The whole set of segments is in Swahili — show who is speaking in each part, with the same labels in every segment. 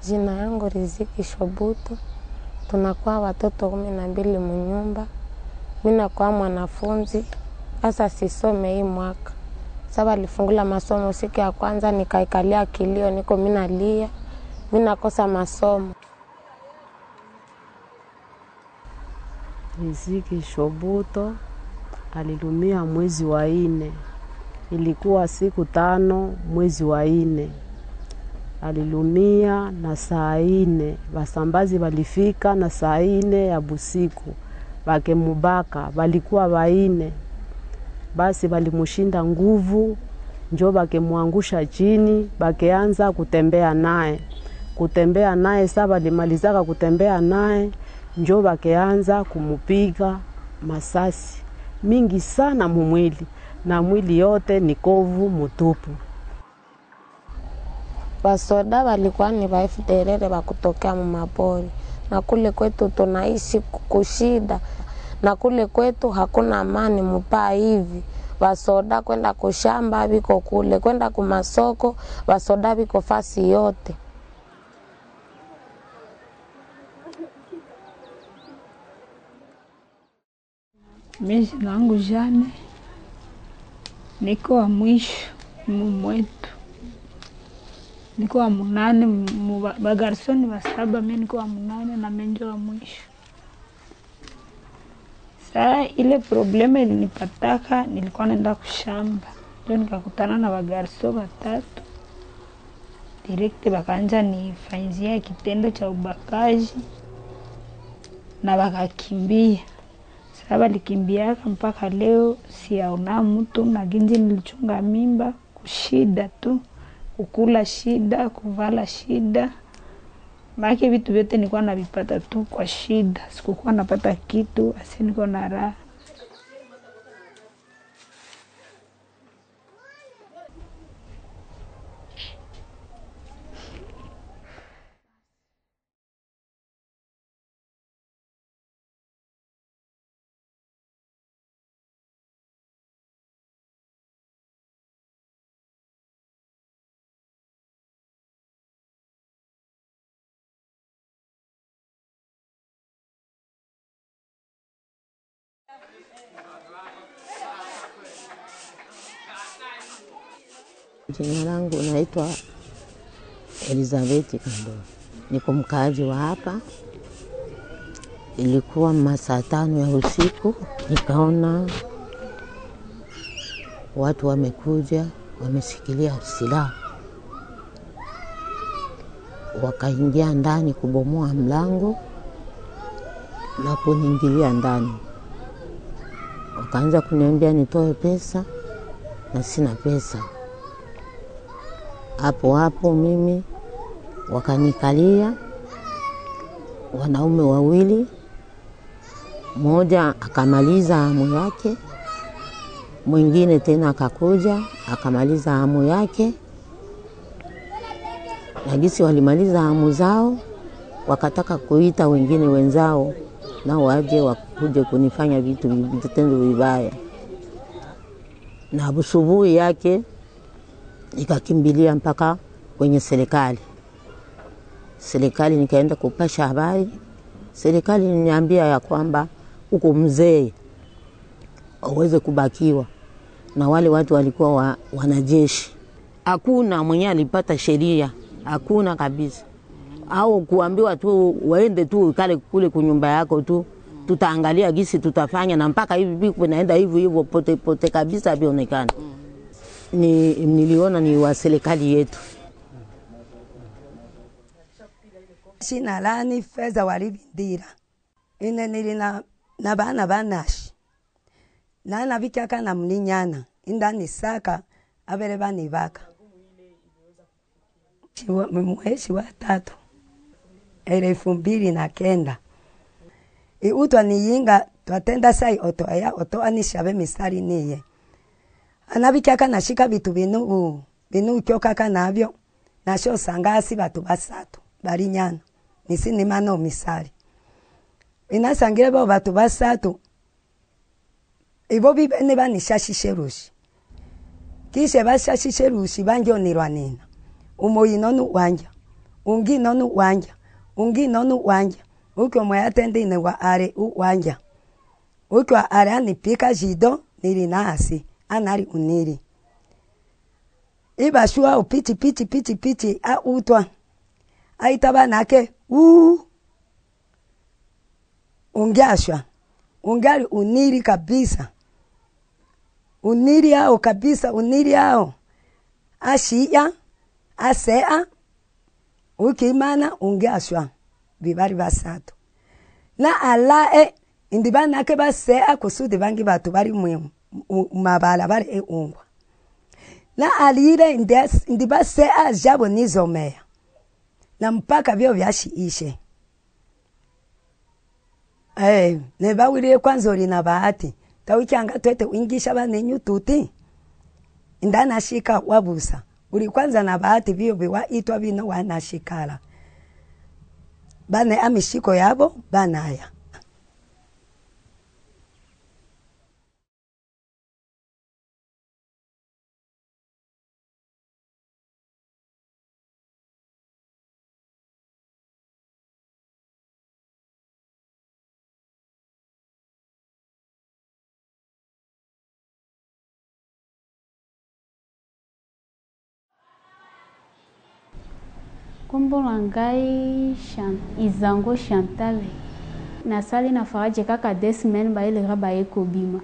Speaker 1: Jina yangu Riziki Shobuto. Tunakuwa watoto 12 mnyumba. Mimi nakuwa mwanafunzi. Sasa sisome hii mwaka. Sasa nilifungula masomo siku ya kwanza nikaikalia kilio niko mimi nalia. Mimi nakosa masomo.
Speaker 2: Riziki Shobuto alilumia mwezi wa 4. Ilikuwa siku 5 mwezi wa 4. Alilumia na saa 4. Wasambazi walifika na saa 4 ya busiku. Wakemubaka, walikuwa 4. Basi walimushinda nguvu, njo wakemwangusha chini, wakeanza kutembea naye. Kutembea naye, sasa walimalizaka kutembea naye, njo wakeanza kumupiga masasi mingi sana mumwili, na mwili yote ni kovu mutupu.
Speaker 1: Wasoda walikuwa ni wa FDLR wa kutokea mapori. Na kule kwetu tunaishi kushida. Na kule kwetu hakuna amani mpaa hivi. Wasoda kwenda kushamba biko kule, kwenda kumasoko, wasoda biko fasi yote.
Speaker 3: Mimi nangu Jane niko wa mwisho mwetu. Niko wa 8, bagarsoni wa 7, mimi niko wa 8 na menjo wa mwisho. Saa ile problema ilinipataka, nilikuwa naenda kushamba. Ndio nikakutana na bagarso 3. Direct bakaanza nifanyizia kitendo cha ubakaji na bakakimbia. Sasa walikimbia mpaka leo siaona mtu, na ginji nilichunga mimba kushida tu. Kukula shida, kuvala shida. Maki vitu vyote nilikuwa navipata tu kwa shida. Sikukuwa napata kitu, asi niko na raha.
Speaker 4: Jina langu naitwa Elizabeth Kando. Niko mkaaji wa hapa. Ilikuwa masaa 5 ya usiku, nikaona watu wamekuja, wameshikilia silaha. Wakaingia ndani kubomoa mlango na kuniingilia ndani. Wakaanza kuniambia nitoe pesa na sina pesa. Hapo mimi wakanikalia wanaume 2. Mmoja akamaliza hamu yake, mwingine tena akakuja akamaliza hamu yake. Na gisi walimaliza hamu zao, wakataka kuita wengine wenzao na waje wakuje kunifanya vitendo vibaya. Na asubuhi yake nikakimbilia mpaka kwenye serikali. Serikali nikaenda kupasha habari. Serikali iliniambia ya kwamba uko mzee aweze kubakiwa, na wale watu walikuwa wanajeshi. Hakuna mwenye alipata sheria, hakuna kabisa. Au kuambiwa tu waende tu kale kule kunyumba yako tu, tutaangalia gisi tutafanya, na mpaka hivi kunaenda hivyo pote kabisa bionekana. Niliona ni wa serikali yetu.
Speaker 5: Sina lani Feza Walibindira. Ine nilina na bana banashi. Na vikaka na mlinyana. Indani saka abele banibaka mwezi wa 3 2009 utwa niyinga twatenda sai oto anishabe misari niye anabikyaka nashika bitu binu kyokaka nabyo nasho sangasi batu basatu bari nyana nisini mano misari inasangire bo batu basatu ibo bibene banishashisherushi kishe bashashisherushi banjonirwa nina umoyino nu wanja ungi nonu wanja ungi nonu wanja ukyo mwayatende ine wa are uwanja ukyo are anipika jido niri nasi anari uniri iba shua upiti a utwa aitaba nake ungiashwa ungali uniri kabisa uniri yao kabisa uniri yao ashia asea ukimana ungiashwa bibari basatu na alae indibana ke basea kusudi bangi batu bari mu mabala bari ungwa na alire ndibasea jabo nizomea na mpaka vyo vyashiishe nebawire kwanza uri na bahati tawikyanga twete wingisha banenyu tuti indana shika wabusa uri kwanza na bahati vyo biwa itwa bino wanashikala bane amishiko yabo banaya
Speaker 6: Kombo langai Izango Chantal nasali na faraje kaka 2 semaines ba ile raba ekobima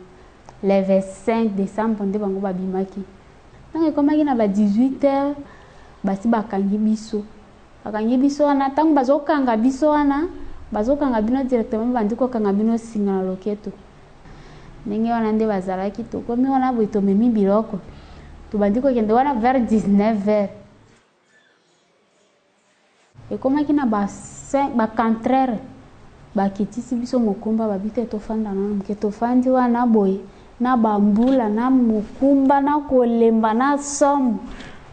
Speaker 6: le 25 décembre nde bango babimaki tango komaki na ba 18h basi bakangi biso wana tango bazokanga biso wana bazokanga bino directement bandiko kanga bino singa na loketo ndenge wana nde bazalaki to komi wana boito memi biloko to bandiko kende wana vers 19h e koma kina ba 4h bakitisi biso mokumba babite tofanda na mke tofandi wana boye na bambula na mokumba na kolemba na somme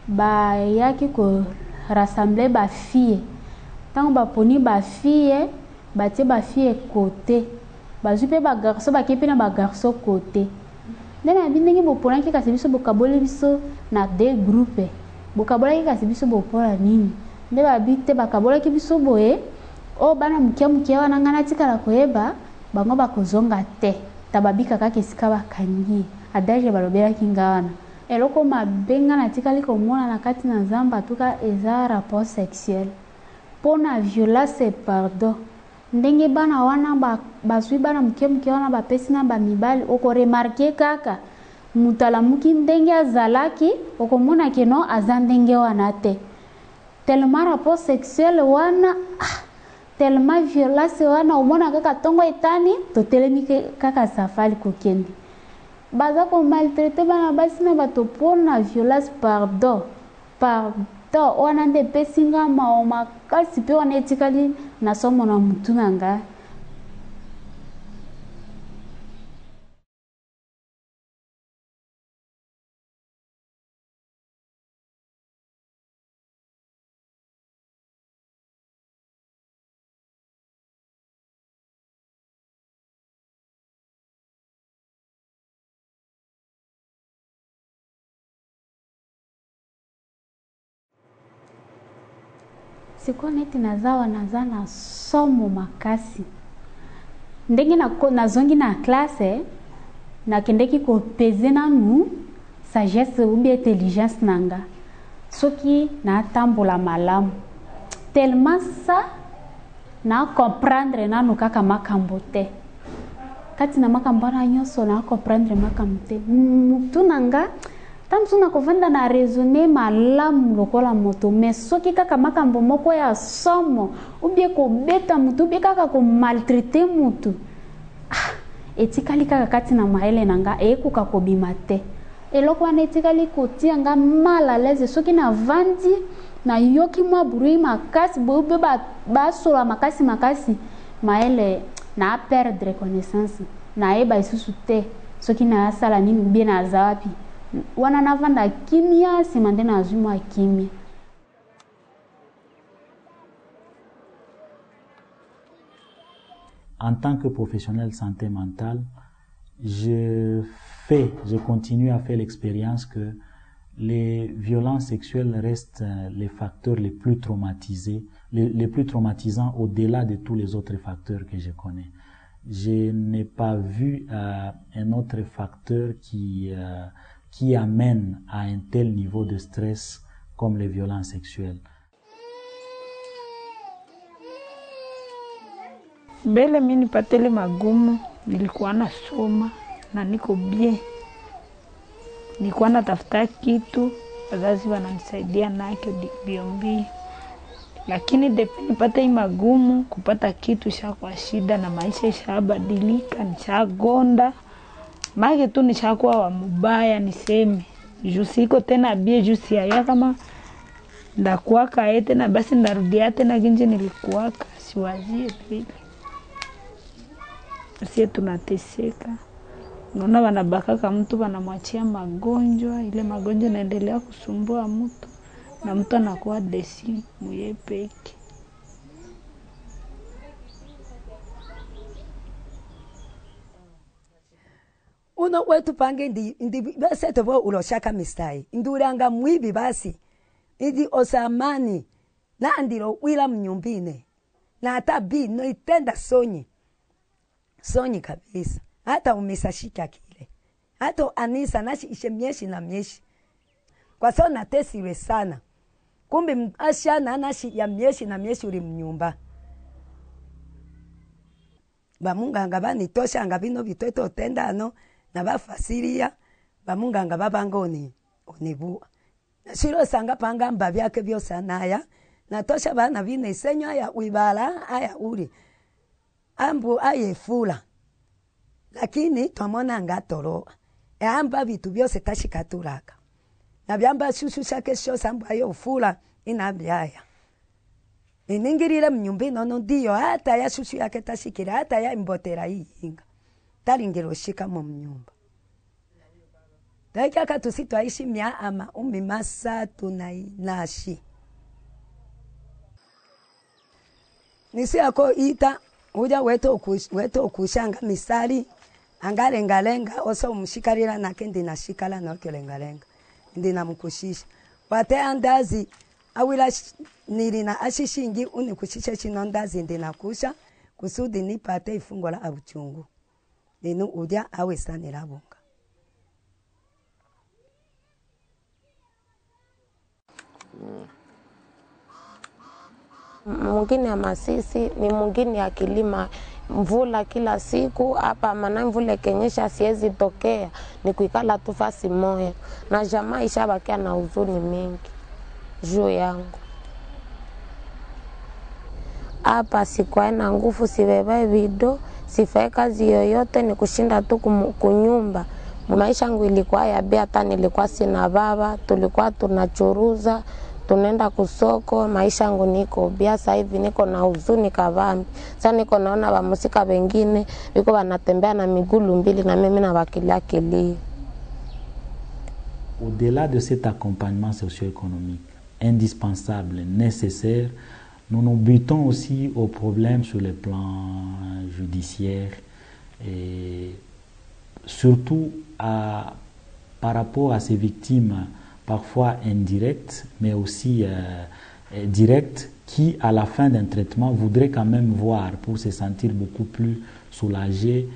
Speaker 6: ba yaki ko rassembler ba fille tango baponi ba fille batie ba fille côté bazupe ba garçon bakepe na ba garçon côté ndena bindenge bopona ki kasi biso bokabole biso na 2 groupes bokabola ki kasi biso bopola nini nde babite bakabola ki biso boye o bana mukia wana ngana tikala koyeba bango bakozonga te tababika kaka esika bakangi adaje balobela kingawana eloko mabenga na tikali komona na kati na zamba tuka eza rapport sexuel pona violence pardon ndenge bana wana bazwi bana mukia wana bapesi na bamibali oko remarquer kaka mutala muki ndenge azalaki okomona keno azandenge wana te tellement rapport sexuel wana tellement violence wana umona kaka tongo etani to telemi kaka safali kokende baza ko maltraiter bana basi na bato pona violence pardon wana nde pesinga maoma kasi pe wana etikali na somo na mutu nanga siko neti nazawa nazana somo makasi ndenge na zongi na classe na kendeki ko peze nanu sagesse ou bien intelligence nanga soki na tambola malamu tellement ça na comprendre nanu kaka makambo te kati na makambo na nyonso na comprendre makambo te mutu nanga tamsuna kovanda na raisonner malamu lokola moto mais soki kaka makambo moko ya somo ubie ko beta mutu ubie kaka ko maltraiter mutu etikali kaka kati na maele nanga ekuka kobima te eloko wana etikali kotia nga mal à l'aise soki navandi nayoki mwa bruit makasi boye mpe basola makasi mayele na perdre connaissance nayeba lisusu te soki nasala nini ubie naza wapi wana navanda kimia nsima nde nazwi mwa kimia.
Speaker 7: En tant que professionnel de santé mentale, je continue à faire l'expérience que les violences sexuelles restent les facteurs les plus traumatisés, les plus traumatisants au-delà de tous les autres facteurs que je connais. Je n'ai pas vu un autre facteur qui amène à un tel niveau de stress comme les violences sexuelles.
Speaker 3: Mbele mimi nipatele magumu, nilikuwa nasoma na niko bien. Nilikuwa natafuta kitu, wazazi wananisaidia nacho biombi. Lakini depi nipate magumu, kupata kitu ishakuwa shida na maisha ishabadilika, nishagonda. Mage tu nishakuwa wa mubaya niseme. Jusiko tena bie jusi ya kama ndakuwaka ete na basi ndarudia tena ginje nilikuwaka siwazie vile. Sisi tunateseka. Unaona wanabakaka mtu wanamwachia magonjwa, ile magonjwa naendelea kusumbua mtu na mtu anakuwa desi muyepeke.
Speaker 5: Uno wetu pange ndi basi tobo uloshaka mistai nduranga mwibi basi ndi osamani na andiro wila mnyumbine na hata bi no itenda sonyi kabisa hata umesashika kile hata anisa nashi ishe mieshi na mieshi kwa sababu natesiwe sana kumbe asha na nashi ya mieshi na mieshi uri mnyumba bamunganga banitosha anga bino bitoto otendano na bafasiria bamunganga babangoni onibua shiro sanga panga mba byake byose naya natosha bana bine isenyo ya wibala aya uri ambu ayefula lakini twamona ngatoro amba bitu byose tashikaturaka na byamba shushu shake sho samba yo fula inabyaya iningirire mnyumbi nono ndio hata ya shushu yake tashikira hata ya imbotera hii inga taringiro shika mu mnyumba Daika katusitwa ishi mia ama umimasa tunainashi nisi yako ita uja weto kushanga misali angalengalenga oso umshikarira nake ndinashikala nokelengalenga ndinamkushisha wate andazi awila nilina ashishingi unikushisha chino ndazi ndinakusha kusudi nipate ifungo la abuchungu ninu uja awesanira bunga.
Speaker 1: Mwingine ya Masisi ni mwingine ya kilima mvula kila siku hapa maana mvula kenyesha siwezi tokea ni kuikala tu fasi moja na jamaa ishabakia na huzuni mingi juu yangu hapa sikuwa na nguvu sibebe video sifae kazi yoyote ni kushinda tu kunyumba maisha yangu ilikuwa ya bia hata nilikuwa sina baba tulikuwa tunachuruza tunaenda kusoko maisha yangu niko bia sasa hivi niko na huzuni kavami sasa niko naona wamusika wengine wiko wanatembea na miguu mbili na mimi na wakilia kilio.
Speaker 7: Au-delà de cet accompagnement socio-économique indispensable, nécessaire, nous nous butons aussi aux problèmes sur le plan judiciaire et surtout par rapport à ces victimes parfois indirectes, mais aussi directes, qui, à la fin d'un traitement, voudraient quand même voir, pour se sentir beaucoup plus soulagés,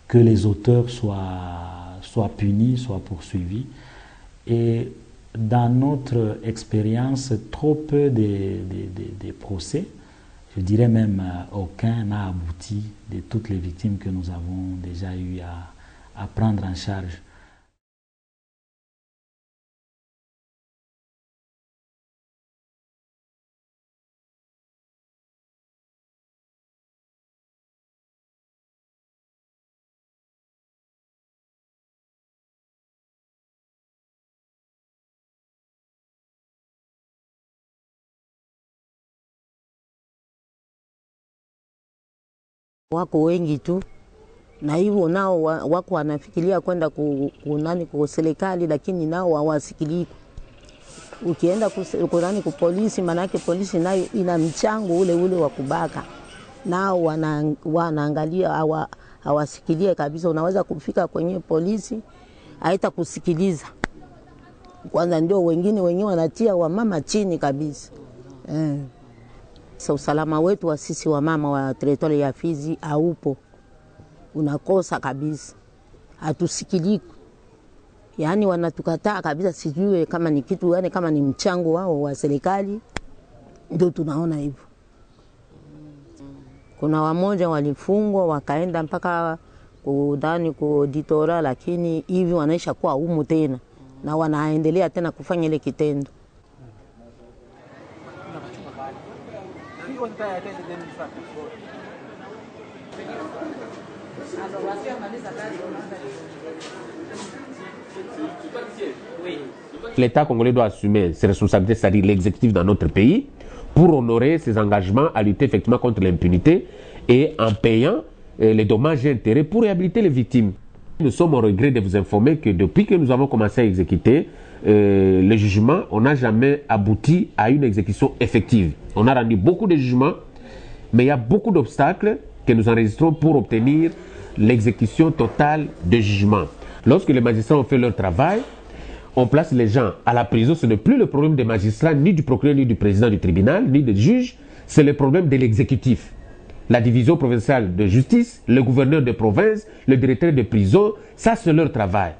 Speaker 7: que les auteurs soient punis, soient poursuivis. Et dans notre expérience, trop peu de procès, je dirais même aucun n'a abouti de toutes les victimes que nous avons déjà eu à prendre en charge.
Speaker 4: Wako wengi tu, na hivyo nao wako wanafikiria kwenda kunani kwa serikali, lakini nao hawasikilii. Ukienda kunani kwa polisi, manake polisi nayo ina mchango ule wa kubaka, nao wanaangalia hawasikilie kabisa. Unaweza kufika kwenye polisi haita kusikiliza kwanza, ndio wengine wanatia wamama chini kabisa. So usalama wetu wa sisi wamama wa territory ya Fizi haupo, unakosa kabisa, hatusikiliki. Yani wanatukataa kabisa, sijue kama ni kitu yani kama ni mchango wao wa serikali, ndio tunaona hivyo. Kuna wamoja walifungwa wakaenda mpaka kudani kwa ditora, lakini hivi wanaisha kuwa humu tena na wanaendelea tena kufanya ile kitendo.
Speaker 8: L'État congolais doit assumer ses responsabilités, c'est-à-dire l'exécutif dans notre pays, pour honorer ses engagements à lutter effectivement contre l'impunité et en payant les dommages et intérêts pour réhabiliter les victimes. Nous sommes au regret de vous informer que depuis que nous avons commencé à exécuter le jugement, on n'a jamais abouti à une exécution effective. On a rendu beaucoup de jugements, mais il y a beaucoup d'obstacles que nous enregistrons pour obtenir l'exécution totale de jugement. Lorsque les magistrats ont fait leur travail, on place les gens à la prison. Ce n'est plus le problème des magistrats, ni du procureur, ni du président du tribunal, ni des juges. C'est le problème de l'exécutif. La division provinciale de justice, le gouverneur de province, le directeur de prison, ça c'est leur travail.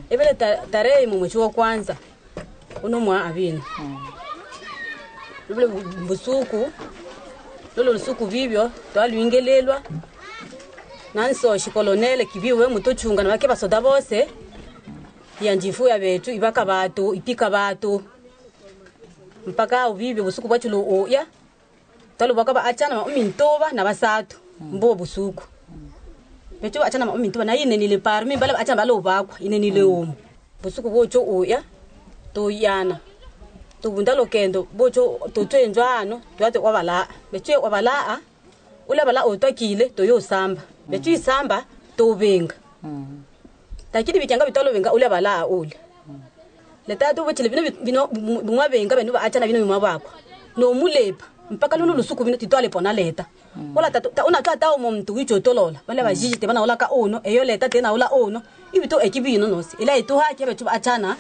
Speaker 9: Ebele tarehe mwezi wa kwanza unomwa abini. Ebele busuku lolo lusuku vivyo twalwingelelwa nanso shikolonele kibiwe mutochunga nabake basoda bose yanjifu ya betu ibaka bato ipika bato mpaka ubivyo busuku bwachulo oya talo bakaba achana mintoba na basatu mbo busuku betu achana mintoba na yine nile parmi bala achana balo bakwa ine nile busuku bocho oya to yana to bundalo kendo bocho to twenjwano twate wabala betu wabala ule bala otokile to yo samba betu isamba to benga takidi bityanga bitalo benga ule bala ule leta to botile bino bumwa benga beno achana bino mabakwa no mulepa mpaka lulu lusuku bino titwale pona leta wala una tata umuntu wicho tolola bale bajiji te bana ola ka ono eyo leta tena ola ono ibito ekibino nosi ila itu hake betu achana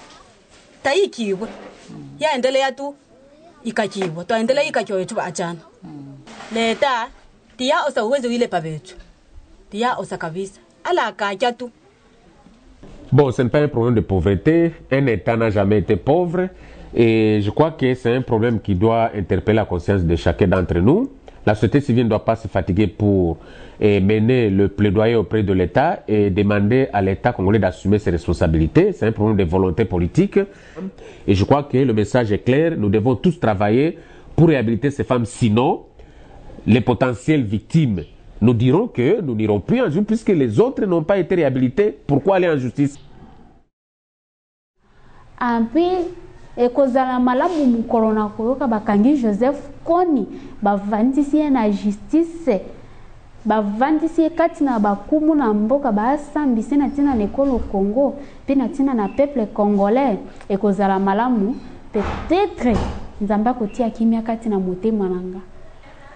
Speaker 9: taikibwe ya endelea tu ikakibwa to endelea ikakyo yetu achana leta tia osa uwezo ile pabetu tia osa kabisa ala akaja tu.
Speaker 8: Bon, ce n'est pas un problème de pauvreté. Un État n'a jamais été pauvre. Et je crois que c'est un problème qui doit interpeller la conscience de chacun d'entre nous. La société civile ne doit pas se fatiguer pour mener le plaidoyer auprès de l'État et demander à l'État congolais d'assumer ses responsabilités. C'est un problème de volonté politique. Et je crois que le message est clair. Nous devons tous travailler pour réhabiliter ces femmes. Sinon, les potentielles victimes nous diront que nous n'irons plus en justice puisque les autres n'ont pas été réhabilités. Pourquoi aller en justice?
Speaker 6: Ampi ekozala malamu mukorona koyoka bakangi Joseph Kony bavandisi na justice bavandisi kati na bakumu na mboka basambisi na tina nekolo Congo pe na tina na peuple congolais ekozala malamu peut-être nzamba kotia kimia kati na motema nanga.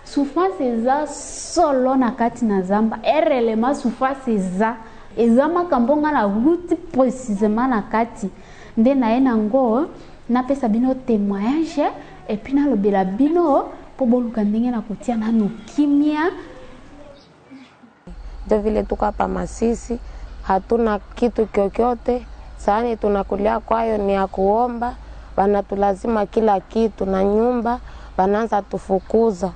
Speaker 6: Souffrance eza solo na kati na zamba erelema souffrance eza makambonga na route précisément na kati nde na ena ngo na pesa bino témoignage et puis na lobela bino po boluka ndenge na kotia nanu kimia.
Speaker 1: Ndio vile tuko hapa Masisi hatuna kitu kyokyote, sani tunakulia kwayo ni ya kuomba, banatulazima kila kitu na nyumba banaanza tufukuza.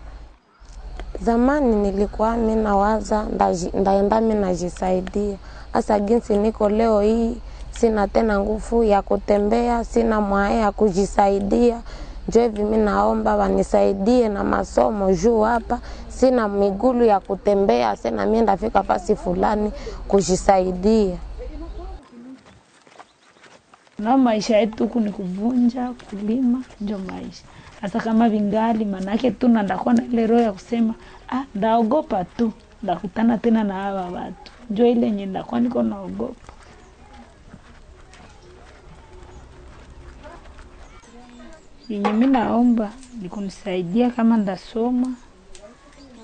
Speaker 1: Zamani nilikuwa mimi nawaza ndaenda mimi najisaidia. Asa jinsi niko leo hii sina tena nguvu ya kutembea, sina mwae ya kujisaidia. Njo hivi mimi naomba wanisaidie na masomo juu hapa sina migulu ya kutembea, sina mimi ndafika fasi fulani kujisaidia.
Speaker 3: Na maisha yetu huku ni kuvunja, kulima, ndio maisha. Hata kama vingali manake tu ndakuwa na ile roho ya kusema ndaogopa tu, ndakutana tena na hawa watu. Ndio ile yenye ndakuwa niko naogopa. Yenye mimi naomba ni kunisaidia kama ndasoma,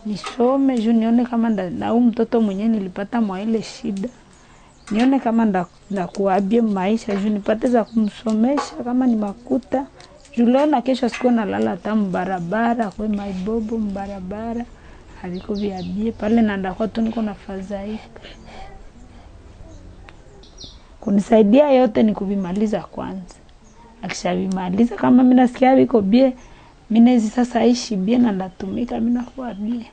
Speaker 3: nisome juu nione kama na mtoto mwenyewe nilipata mwa ile shida. Nione kama ndakuabie maisha juu nipate za kumsomesha kama ni makuta. Juu leo na kesho siku nalala hata mbarabara, kwa maibobo mbarabara. Haliko viabie pale na ndakuwa tu niko na fadhaika. Kunisaidia yote ni kuvimaliza kwanza. Akishavimaliza kama mimi nasikia biko bie, mimi nezi sasa ishi bie na ndatumika mimi nakuwa bie.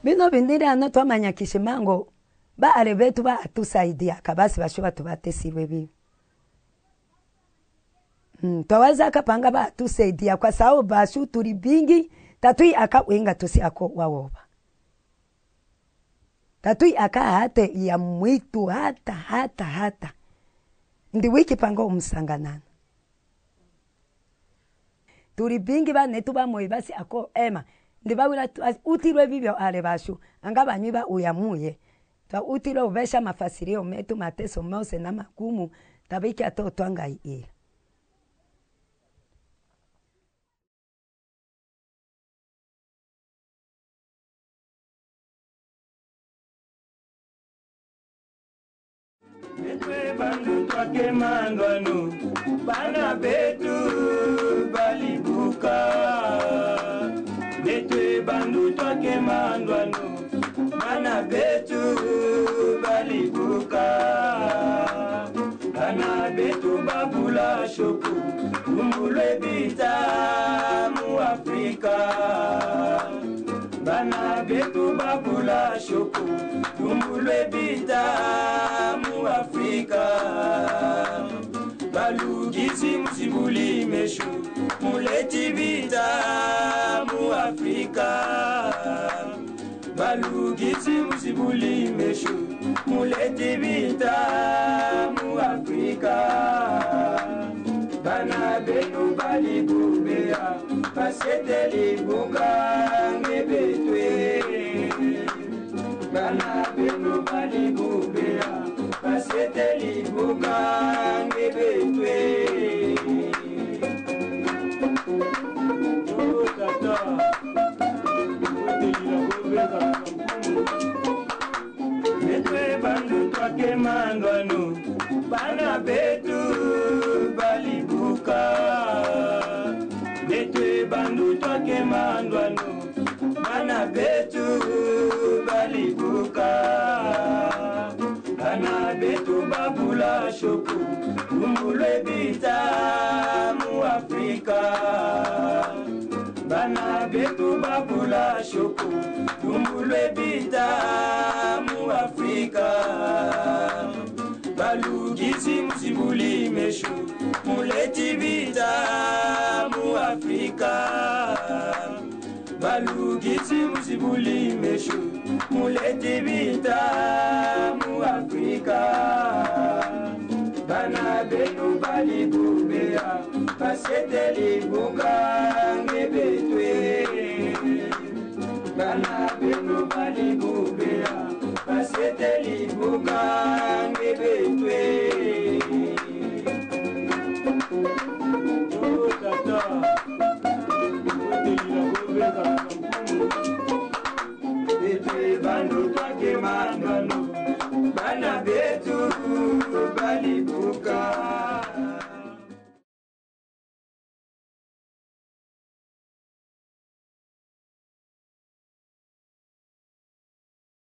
Speaker 5: Bino bindiri ano twamanya kishimango ba arebetu ba atusaidia kabasi bashoba tubatesirwe bibi. Twawaza kapanga ba atusaidia kwa sababu bashu turi bingi tatui akawenga tusi ako wawoba. Tatui aka hate ya mwitu hata. Ndi wiki pango umsanganana. Turi bingi ba netu ba moibasi ako ema. Ndibawira utirwe bibyo arebashu anga banyuba uyamuye twa utiro ubesha mafasirio metu mateso mose na makumu tabiki atoto angai ila
Speaker 10: Netwe bandu twake mandwanu bana betu balibuka Netwe bandu twake mandwanu bana betu balibuka Bana betu babula shoku umbulwe bita mu Afrika Bana betu babula shoku umbulwe bita mu Afrika Balugisi musibuli meshu muleti bita mu Afrika Balugisi musibuli meshu muleti bita mu Afrika Bana betu balibubea pasete libuka ngebetwe Bana betu balibubea pasete libuka ngebetwe Netwe bandu twake mandwanu bana betu balibuka Netwe bandu twake mandwanu bana betu balibuka Bana betu babula shoku umbulwe bita mu Afrika Bana betu babula shoku umbulwe bita mu Afrika Balugisi musibuli meshu muleti bita mu Afrika Balugisi musibuli meshu muleti bita mu Afrika Bana betu balibubea pasete libuka ngebetwe Bana betu balibubea pasete libuka